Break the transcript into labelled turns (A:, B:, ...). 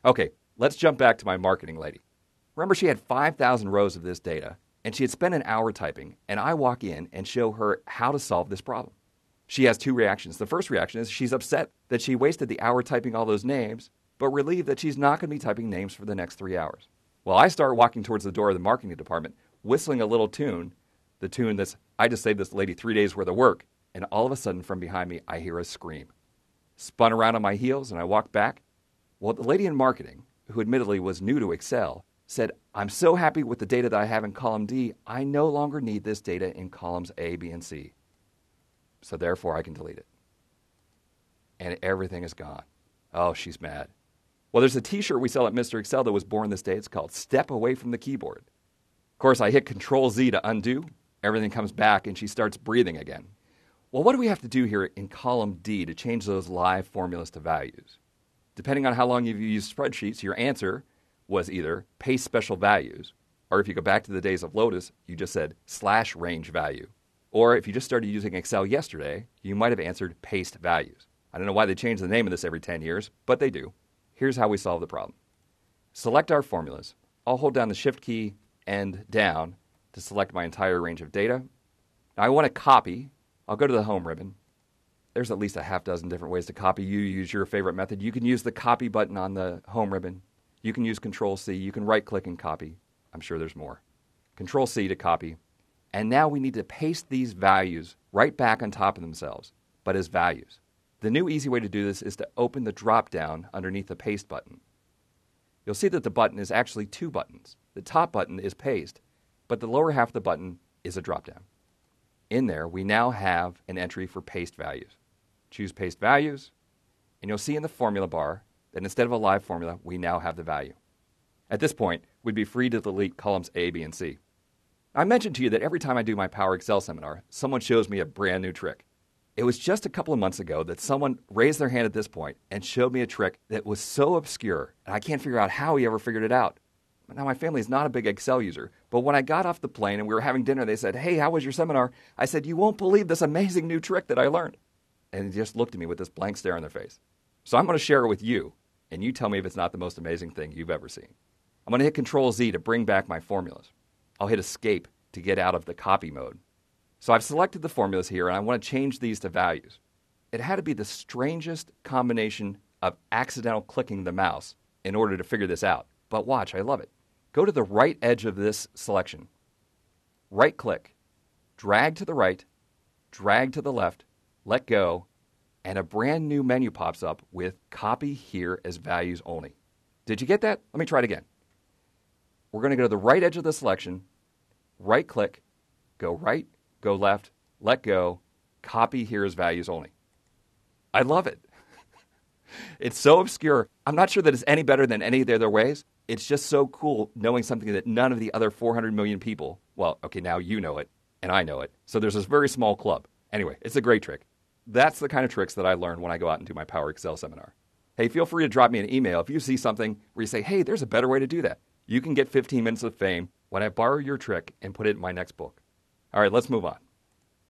A: Okay, let's jump back to my marketing lady. Remember, she had 5,000 rows of this data, and she had spent an hour typing, and I walk in and show her how to solve this problem. She has two reactions. The first reaction is she's upset that she wasted the hour typing all those names, but relieved that she's not going to be typing names for the next 3 hours. Well, I start walking towards the door of the marketing department, whistling a little tune, the tune that's, I just saved this lady 3 days worth of work, and all of a sudden from behind me, I hear a scream. Spun around on my heels, and I walked back. Well, the lady in marketing, who admittedly was new to Excel, said, I'm so happy with the data that I have in column D, I no longer need this data in columns A, B, and C. So therefore, I can delete it. And everything is gone. Oh, she's mad. Well, there's a t-shirt we sell at Mr. Excel that was born this day. It's called Step Away from the Keyboard. Of course, I hit Control-Z to undo. Everything comes back, and she starts breathing again. Well, what do we have to do here in column D to change those live formulas to values? Depending on how long you've used spreadsheets, your answer was either paste special values, or if you go back to the days of Lotus, you just said /range value. Or if you just started using Excel yesterday, you might have answered paste values. I don't know why they change the name of this every 10 years, but they do. Here's how we solve the problem. Select our formulas. I'll hold down the Shift key and down to select my entire range of data. Now I want to copy. I'll go to the Home ribbon. There's at least a half dozen different ways to copy. You use your favorite method. You can use the copy button on the Home ribbon. You can use Control-C. You can right-click and copy. I'm sure there's more. Control-C to copy. And now we need to paste these values right back on top of themselves, but as values. The new easy way to do this is to open the drop-down underneath the Paste button. You'll see that the button is actually two buttons. The top button is Paste, but the lower half of the button is a drop-down. In there, we now have an entry for paste values. Choose Paste Values, and you'll see in the formula bar that instead of a live formula, we now have the value. At this point, we'd be free to delete columns A, B, and C. I mentioned to you that every time I do my Power Excel seminar, someone shows me a brand new trick. It was just a couple of months ago that someone raised their hand at this point and showed me a trick that was so obscure, and I can't figure out how he ever figured it out. Now, my family is not a big Excel user, but when I got off the plane and we were having dinner, they said, hey, how was your seminar? I said, you won't believe this amazing new trick that I learned. And they just looked at me with this blank stare on their face. So I'm going to share it with you, and you tell me if it's not the most amazing thing you've ever seen. I'm going to hit Control-Z to bring back my formulas. I'll hit Escape to get out of the copy mode. So I've selected the formulas here, and I want to change these to values. It had to be the strangest combination of accidental clicking the mouse in order to figure this out. But watch, I love it. Go to the right edge of this selection. Right-click, drag to the right, drag to the left, let go, and a brand new menu pops up with Copy Here as Values Only. Did you get that? Let me try it again. We're going to go to the right edge of the selection, right-click, go right, go left, let go, Copy Here as Values Only. I love it. It's so obscure. I'm not sure that it's any better than any of the other ways. It's just so cool knowing something that none of the other 400 million people, well, okay, now you know it, and I know it. So there's this very small club. Anyway, it's a great trick. That's the kind of tricks that I learn when I go out and do my Power Excel seminar. Hey, feel free to drop me an email if you see something where you say, hey, there's a better way to do that. You can get 15 minutes of fame when I borrow your trick and put it in my next book. All right, let's move on.